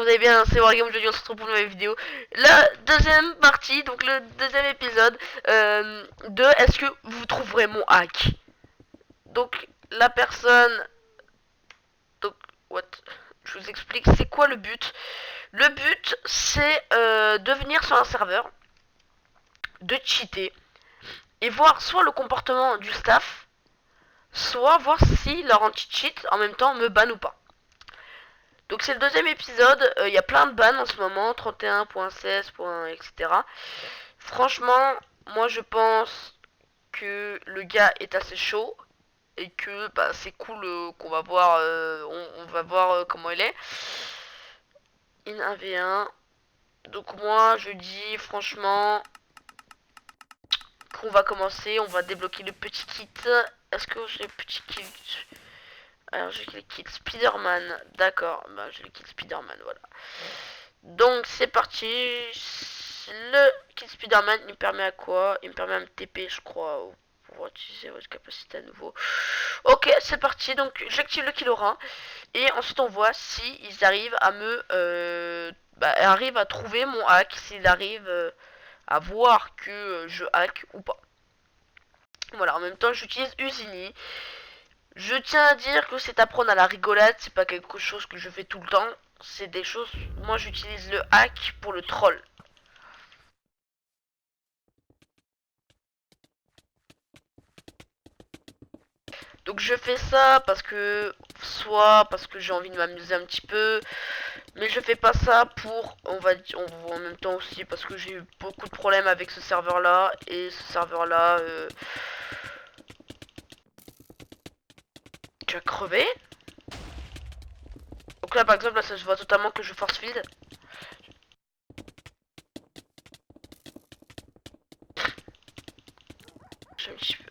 que vous allez bien, c'est Wargame, aujourd'hui on se retrouve pour une nouvelle vidéo. La deuxième partie, donc le deuxième épisode de est-ce que vous trouverez mon hack. Donc la personne... Donc, what? Je vous explique, c'est quoi le but. Le but, c'est de venir sur un serveur, de cheater, et voir soit le comportement du staff, soit voir si leur anti-cheat en même temps me banne ou pas. Donc c'est le deuxième épisode, il y a plein de bans en ce moment, 31.16, etc. Franchement, moi je pense que le gars est assez chaud et que bah, c'est cool qu'on va voir, on va voir comment il est. In 1v1. Donc moi je dis franchement qu'on va commencer, on va débloquer le petit kit. Est-ce que j'ai le petit kit? Alors j'ai le kit Spider-Man, d'accord, bah, j'ai le kit Spider-Man, voilà. Donc c'est parti. Le kit Spider-Man il me permet à quoi? Il me permet à me TP je crois pour utiliser votre capacité à nouveau. Ok c'est parti, donc j'active le Kilora. Et ensuite on voit si ils arrivent à me arrivent à trouver mon hack, s'ils arrivent à voir que je hack ou pas. Voilà, en même temps j'utilise Usini. Je tiens à dire que c'est à prendre à la rigolade, c'est pas quelque chose que je fais tout le temps. C'est des choses, moi j'utilise le hack pour le troll. Donc je fais ça parce que, soit parce que j'ai envie de m'amuser un petit peu, mais je fais pas ça pour, on va dire, en même temps aussi parce que j'ai eu beaucoup de problèmes avec ce serveur là, et ce serveur là, tu as crevé. Donc là par exemple, là ça se voit totalement que je force field. Je un petit peu.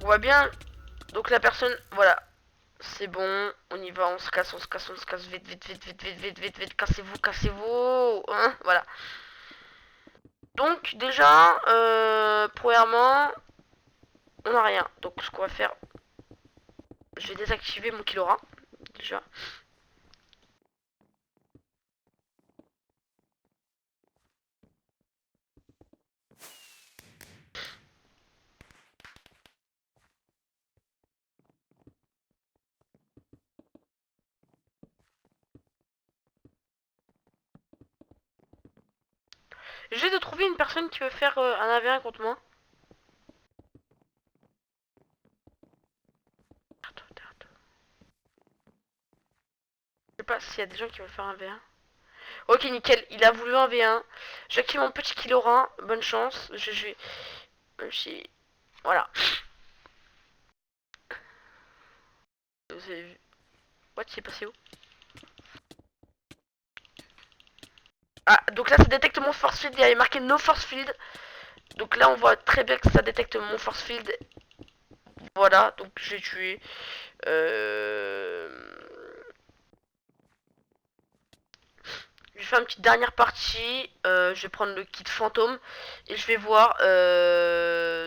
On voit bien, donc la personne, voilà. C'est bon, on y va, on se casse, on se casse, on se casse, vite, vite, vite, vite, vite, vite, vite, vite, cassez-vous, cassez-vous, hein, voilà. Donc déjà, premièrement, on n'a rien. Donc ce qu'on va faire, je vais désactiver mon Kilora, déjà. J'ai de trouver une personne qui veut faire un AV1 contre moi. Je sais pas s'il y a des gens qui veulent faire un V1. Ok, nickel, il a voulu un V1. J'active mon petit Kilora, bonne chance. Je vais... Voilà. Vous avez vu... What, il est passé où? Ah, donc là ça détecte mon force field, il y avait marqué no force field. Donc là on voit très bien que ça détecte mon force field. Voilà, donc j'ai tué. Euh... Je vais faire une petite dernière partie. Je vais prendre le kit fantôme et je vais voir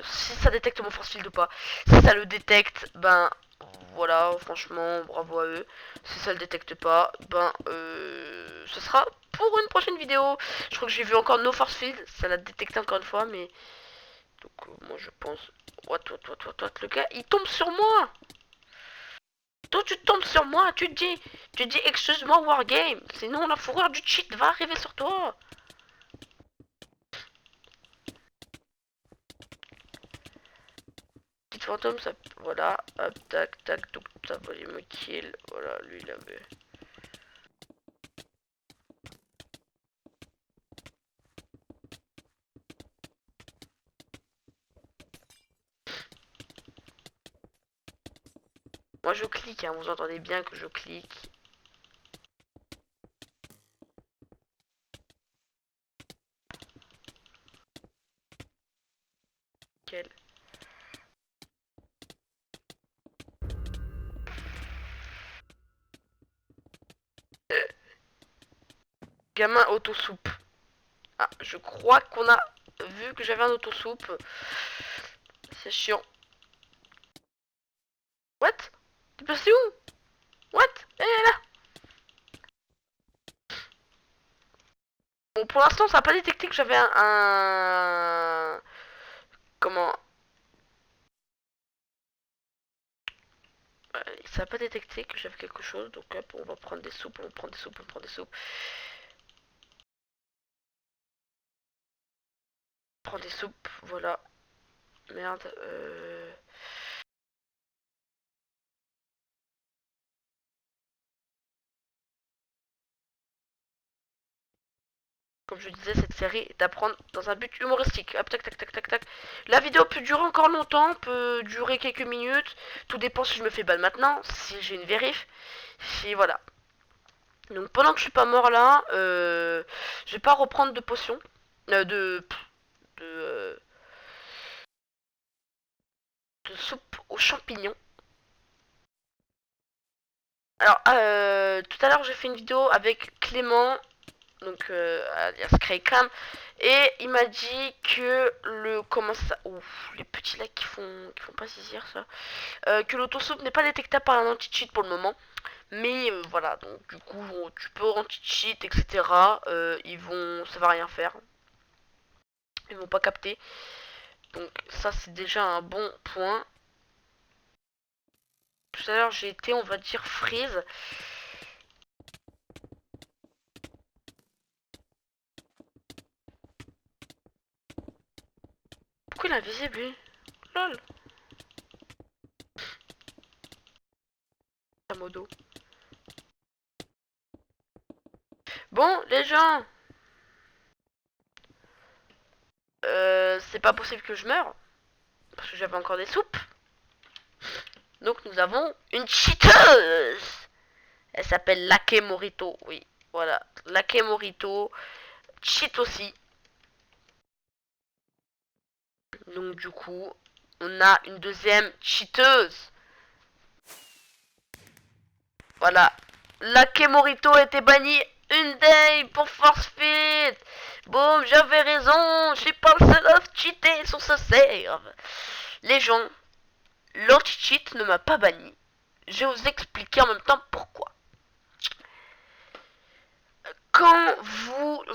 si ça détecte mon force field ou pas. Si ça le détecte, ben voilà, franchement, bravo à eux. Si ça le détecte pas, ben ce sera pour une prochaine vidéo. Je crois que j'ai vu encore no force field, ça l'a détecté encore une fois, mais donc moi je pense. What, le gars il tombe sur moi. Toi tu tombes sur moi, tu dis excuse-moi Wargame, sinon la fourrure du cheat va arriver sur toi. Petite fantôme, ça, voilà, hop, tac, tac, donc ça va me kill, voilà, lui il avait. Moi je clique, hein, vous entendez bien que je clique. Quel gamin auto-soupe. Ah, je crois qu'on a vu que j'avais un auto-soupe. C'est chiant. What? T'es passé où? What? Elle est là. Bon, pour l'instant, ça n'a pas détecté que j'avais comment? Ça n'a pas détecté que j'avais quelque chose. Donc hop, on va prendre des soupes, on prend des soupes, on prend des soupes. On prend des soupes, voilà. Merde, Comme je disais, cette série est à prendre dans un but humoristique. Hop, tac, tac, tac, tac, tac. La vidéo peut durer encore longtemps, peut durer quelques minutes. Tout dépend si je me fais ban maintenant, si j'ai une vérif. Si, voilà. Donc pendant que je suis pas mort là, je vais pas reprendre de potions. De, euh, de soupe aux champignons. Alors, tout à l'heure j'ai fait une vidéo avec Clément, donc alias Craycam, et il m'a dit que le comment ça, ouf, les petits lacs qui font pas saisir ça, que l'autosoupe n'est pas détectable par un anti-cheat pour le moment, mais voilà, donc du coup tu peux anti-cheat etc. Ça va rien faire, ils vont pas capter, donc ça c'est déjà un bon point. Tout à l'heure j'ai été, on va dire, freeze. Pourquoi il est invisible lui? Lol. À modo. Bon, les gens, c'est pas possible que je meure, parce que j'avais encore des soupes. Donc nous avons une cheateuse. Elle s'appelle Lake Morito, oui, voilà. Lake Morito, cheat aussi. Donc du coup, on a une deuxième cheateuse. Voilà. Lake Morito était banni une day pour force fit. Bon, j'avais raison, je suis pas le seul à cheater sur ce serve. Les gens, l'anti-cheat ne m'a pas banni. Je vais vous expliquer en même temps pourquoi. Quand vous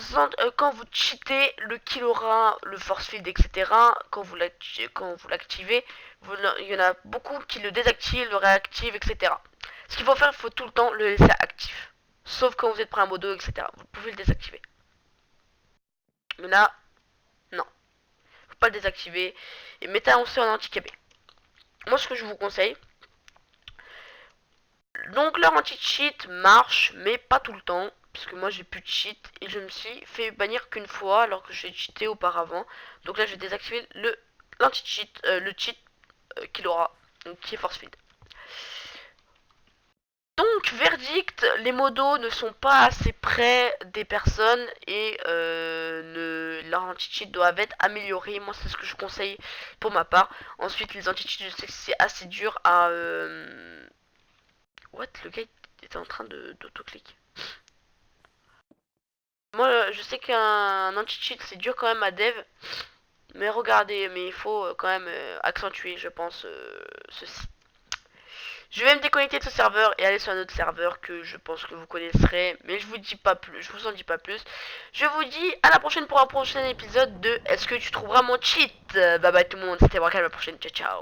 cheatez le Killora, le force field, etc., quand vous l'activez, il y en a beaucoup qui le désactivent, le réactivent, etc. Ce qu'il faut faire, il faut tout le temps le laisser actif. Sauf quand vous êtes prêt à modo, etc. Vous pouvez le désactiver. Mais là, non. Faut pas le désactiver. Et mettez un en anti-KB. Moi, ce que je vous conseille, donc leur anti-cheat marche, mais pas tout le temps. Parce que moi j'ai plus de cheat et je me suis fait bannir qu'une fois alors que j'ai cheaté auparavant. Donc là je vais désactiver l'anti-cheat, le cheat qu'il aura, donc qui est force feed. Donc verdict, les modos ne sont pas assez près des personnes et leur anti-cheat doivent être améliorés. Moi c'est ce que je conseille pour ma part. Ensuite les anti-cheats, je sais que c'est assez dur à... What? Le gars était en train d'autoclick. Moi, je sais qu'un anti-cheat, c'est dur quand même à dev. Mais regardez, mais il faut quand même accentuer, je pense, ceci. Je vais me déconnecter de ce serveur et aller sur un autre serveur que je pense que vous connaisserez. Mais je vous dis pas plus, je vous en dis pas plus. Je vous dis à la prochaine pour un prochain épisode de Est-ce que tu trouveras mon cheat? Bye bye tout le monde, c'était Braquel, à la prochaine, ciao ciao.